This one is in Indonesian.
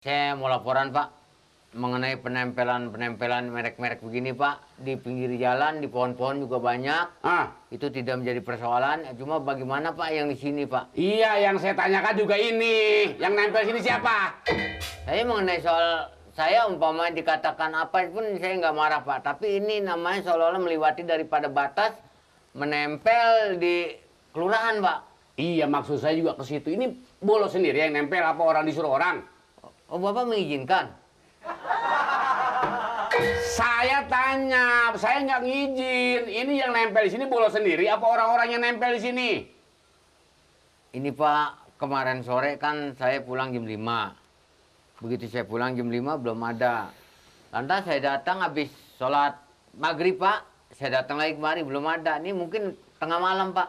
Saya mau laporan, Pak, mengenai penempelan merek-merek begini, Pak, di pinggir jalan, di pohon-pohon juga banyak. Itu tidak menjadi persoalan. Cuma bagaimana, Pak, yang di sini, Pak? Iya, yang saya tanyakan juga ini. Yang nempel sini siapa? Saya mengenai soal saya umpama dikatakan apa pun saya nggak marah, Pak. Tapi ini namanya seolah-olah melewati daripada batas menempel di kelurahan, Pak. Iya, maksud saya juga ke situ. Ini bolos sendiri yang nempel apa orang disuruh orang? Oh, Bapak mengizinkan? Saya tanya, saya nggak ngizin. Ini yang nempel di sini bolos sendiri apa orang-orang yang nempel di sini? Ini, Pak, kemarin sore kan saya pulang jam 5. Begitu saya pulang jam 5 belum ada. Lantas saya datang habis sholat maghrib, Pak. Saya datang lagi kemari belum ada. Ini mungkin tengah malam, Pak.